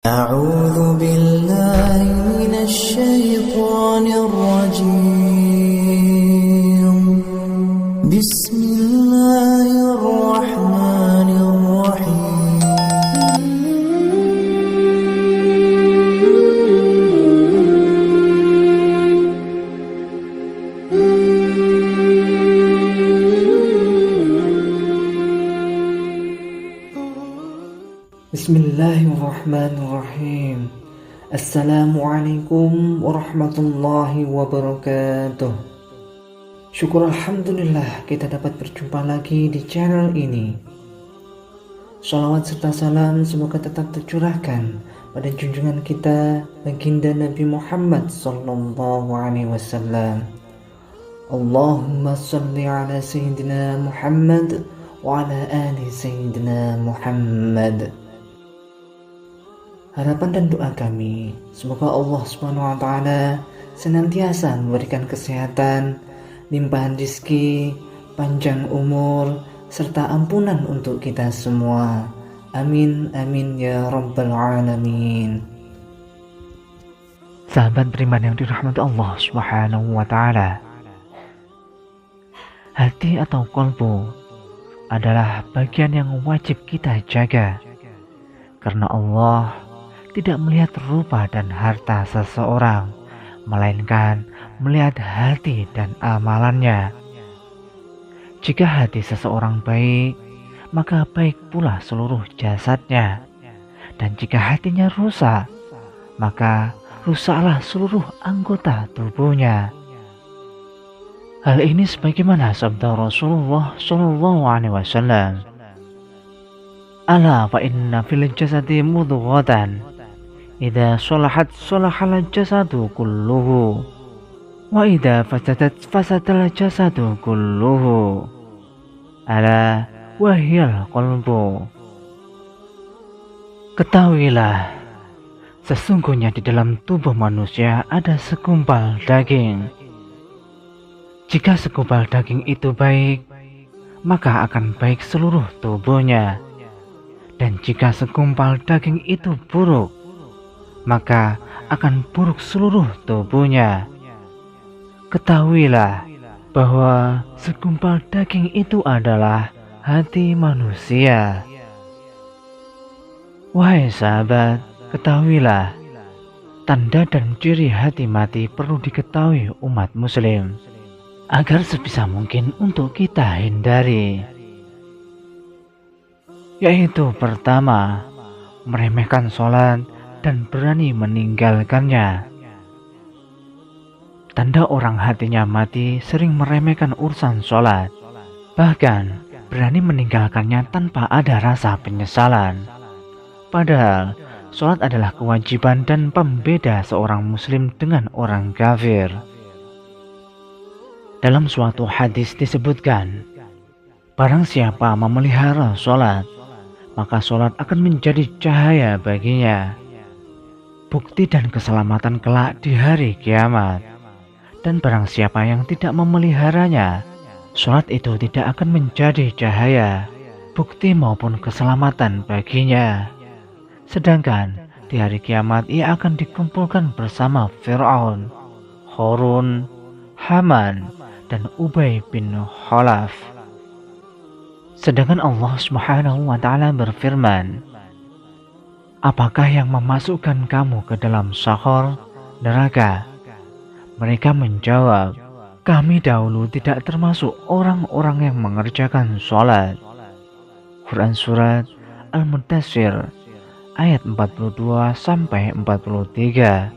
أعوذ بالله من الشيطان الرجيم بسم الله الرحمن الرحيم Bismillahirrahmanirrahim. Assalamualaikum warahmatullahi wabarakatuh. Syukur alhamdulillah kita dapat berjumpa lagi di channel ini. Shalawat serta salam semoga tetap tercurahkan pada junjungan kita baginda Nabi Muhammad sallallahu alaihi wasallam. Allahumma shalli ala sayyidina Muhammad wa ala ali sayyidina Muhammad. Harapan dan doa kami, semoga Allah Subhanahu wa Ta'ala senantiasa memberikan kesehatan, limpahan rezeki, panjang umur, serta ampunan untuk kita semua. Amin, amin ya rabbal alamin. Sahabat beriman yang dirahmati Allah Subhanahu wa Ta'ala, hati atau qalbu adalah bagian yang wajib kita jaga, karena Allah tidak melihat rupa dan harta seseorang, melainkan melihat hati dan amalannya. Jika hati seseorang baik, maka baik pula seluruh jasadnya. Dan jika hatinya rusak, maka rusaklah seluruh anggota tubuhnya. Hal ini sebagaimana sabda Rasulullah SAW, "Ala fa inna fil jasadi mudghatan, idza shalahat shalahal jasadu kulluhu, wa idza fasadat fasadal jasadu kulluhu, ala wahyal qalbu." Ketahuilah, sesungguhnya di dalam tubuh manusia ada segumpal daging. Jika segumpal daging itu baik, maka akan baik seluruh tubuhnya. Dan jika segumpal daging itu buruk, maka akan buruk seluruh tubuhnya. Ketahuilah bahwa segumpal daging itu adalah hati manusia. Wahai sahabat, ketahuilah, tanda dan ciri hati mati perlu diketahui umat muslim, agar sebisa mungkin untuk kita hindari. Yaitu pertama, meremehkan sholat dan berani meninggalkannya. Tanda orang hatinya mati sering meremehkan urusan sholat, bahkan berani meninggalkannya tanpa ada rasa penyesalan. Padahal sholat adalah kewajiban dan pembeda seorang muslim dengan orang kafir. Dalam suatu hadis disebutkan, barang siapa memelihara sholat, maka sholat akan menjadi cahaya baginya, bukti dan keselamatan kelak di hari kiamat. Dan barang siapa yang tidak memeliharanya, sholat itu tidak akan menjadi cahaya, bukti maupun keselamatan baginya. Sedangkan di hari kiamat ia akan dikumpulkan bersama Fir'aun, Qarun, Haman, dan Ubay bin Khalaf. Sedangkan Allah Subhanahu wa Ta'ala berfirman, "Apakah yang memasukkan kamu ke dalam saqar, neraka?" Mereka menjawab, "Kami dahulu tidak termasuk orang-orang yang mengerjakan sholat." Quran Surat Al-Mudaththir ayat 42-43.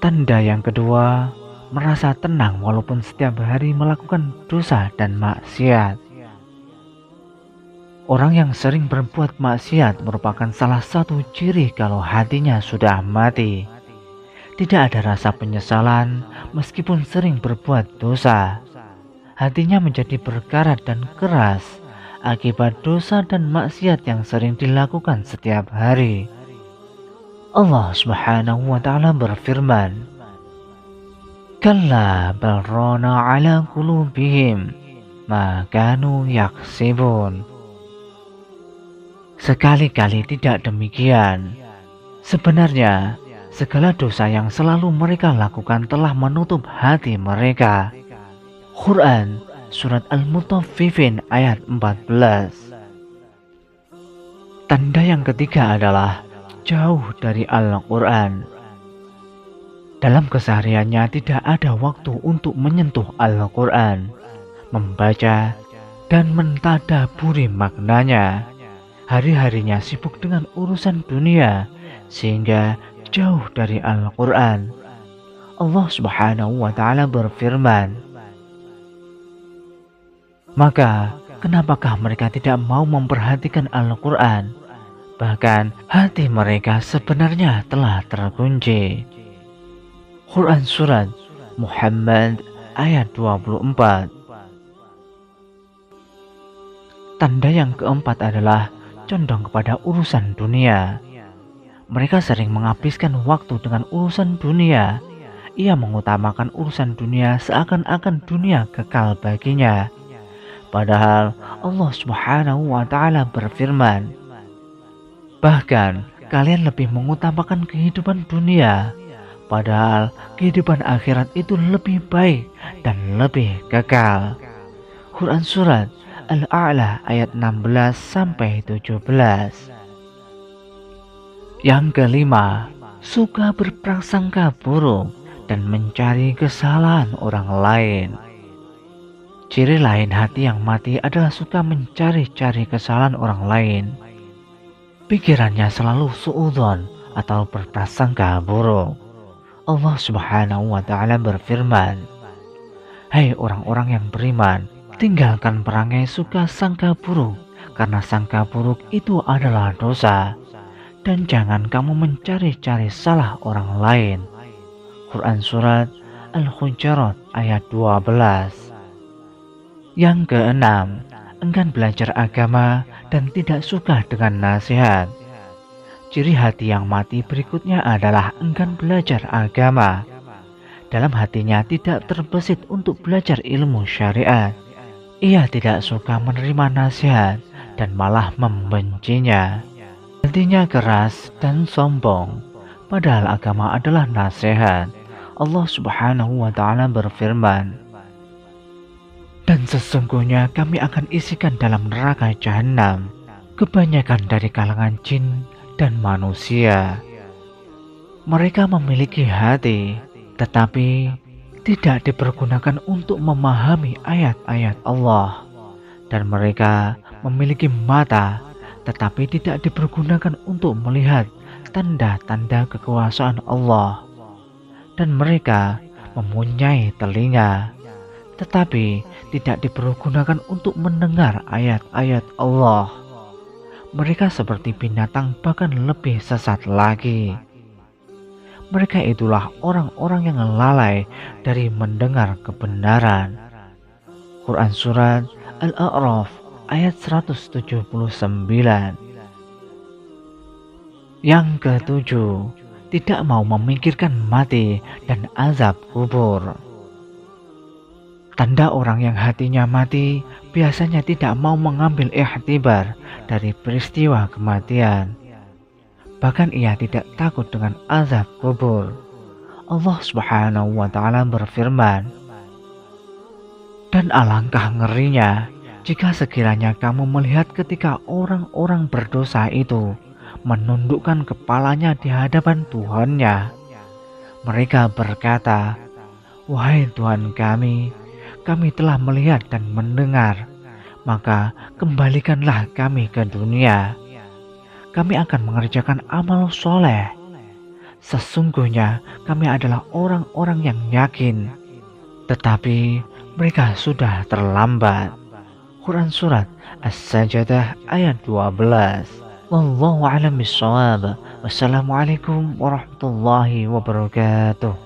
Tanda yang kedua, merasa tenang walaupun setiap hari melakukan dosa dan maksiat. Orang yang sering berbuat maksiat merupakan salah satu ciri kalau hatinya sudah mati. Tidak ada rasa penyesalan meskipun sering berbuat dosa. Hatinya menjadi berkarat dan keras akibat dosa dan maksiat yang sering dilakukan setiap hari. Allah Subhanahu wa Ta'ala berfirman, "Kalla bal rana ala qulubihim ma kanu yaksibun." Sekali-kali tidak demikian. Sebenarnya, segala dosa yang selalu mereka lakukan telah menutup hati mereka. Quran Surat Al-Mutaffifin ayat 14. Tanda yang ketiga adalah jauh dari Al-Quran. Dalam kesehariannya tidak ada waktu untuk menyentuh Al-Quran, membaca, dan mentadaburi maknanya. Hari-harinya sibuk dengan urusan dunia, sehingga jauh dari Al-Quran. Allah Subhanahu wa Ta'ala berfirman, maka kenapakah mereka tidak mau memperhatikan Al-Quran? Bahkan hati mereka sebenarnya telah terkunci. Quran Surat Muhammad ayat 24. Tanda yang keempat adalah condong kepada urusan dunia. Mereka sering menghabiskan waktu dengan urusan dunia. Ia mengutamakan urusan dunia seakan-akan dunia kekal baginya. Padahal Allah Subhanahu wa Ta'ala berfirman, bahkan kalian lebih mengutamakan kehidupan dunia, padahal kehidupan akhirat itu lebih baik dan lebih kekal. Quran Surat Al-A'la ayat 16-17. Yang kelima, suka berprasangka buruk dan mencari kesalahan orang lain. Ciri lain hati yang mati adalah suka mencari-cari kesalahan orang lain. Pikirannya selalu suudzon atau berprasangka buruk. Allah Subhanahu wa Ta'ala berfirman, hai orang-orang yang beriman, tinggalkan perangai suka sangka buruk, karena sangka buruk itu adalah dosa. Dan jangan kamu mencari-cari salah orang lain. Quran Surat Al-Hujurat ayat 12. Yang keenam, enggan belajar agama dan tidak suka dengan nasihat. Ciri hati yang mati berikutnya adalah enggan belajar agama. Dalam hatinya tidak terbesit untuk belajar ilmu syariat. Ia tidak suka menerima nasihat dan malah membencinya. Hatinya keras dan sombong, padahal agama adalah nasihat. Allah Subhanahu wa Ta'ala berfirman, dan sesungguhnya kami akan isikan dalam neraka jahanam kebanyakan dari kalangan jin dan manusia. Mereka memiliki hati, tetapi tidak dipergunakan untuk memahami ayat-ayat Allah. Dan mereka memiliki mata, tetapi tidak dipergunakan untuk melihat tanda-tanda kekuasaan Allah. Dan mereka mempunyai telinga, tetapi tidak dipergunakan untuk mendengar ayat-ayat Allah. Mereka seperti binatang, bahkan lebih sesat lagi. Mereka itulah orang-orang yang lalai dari mendengar kebenaran. Quran Surat Al-A'raf ayat 179. Yang ketujuh, tidak mau memikirkan mati dan azab kubur. Tanda orang yang hatinya mati biasanya tidak mau mengambil iktibar dari peristiwa kematian. Bahkan ia tidak takut dengan azab kubur. Allah Subhanahu wa Ta'ala berfirman, dan alangkah ngerinya jika sekiranya kamu melihat ketika orang-orang berdosa itu menundukkan kepalanya di hadapan Tuhannya. Mereka berkata, wahai Tuhan kami telah melihat dan mendengar, maka kembalikanlah kami ke dunia. Kami akan mengerjakan amal soleh. Sesungguhnya kami adalah orang-orang yang yakin. Tetapi mereka sudah terlambat. Quran Surat As-Sajdah ayat 12. Wallahu a'lam bishawab. Wassalamualaikum warahmatullahi wabarakatuh.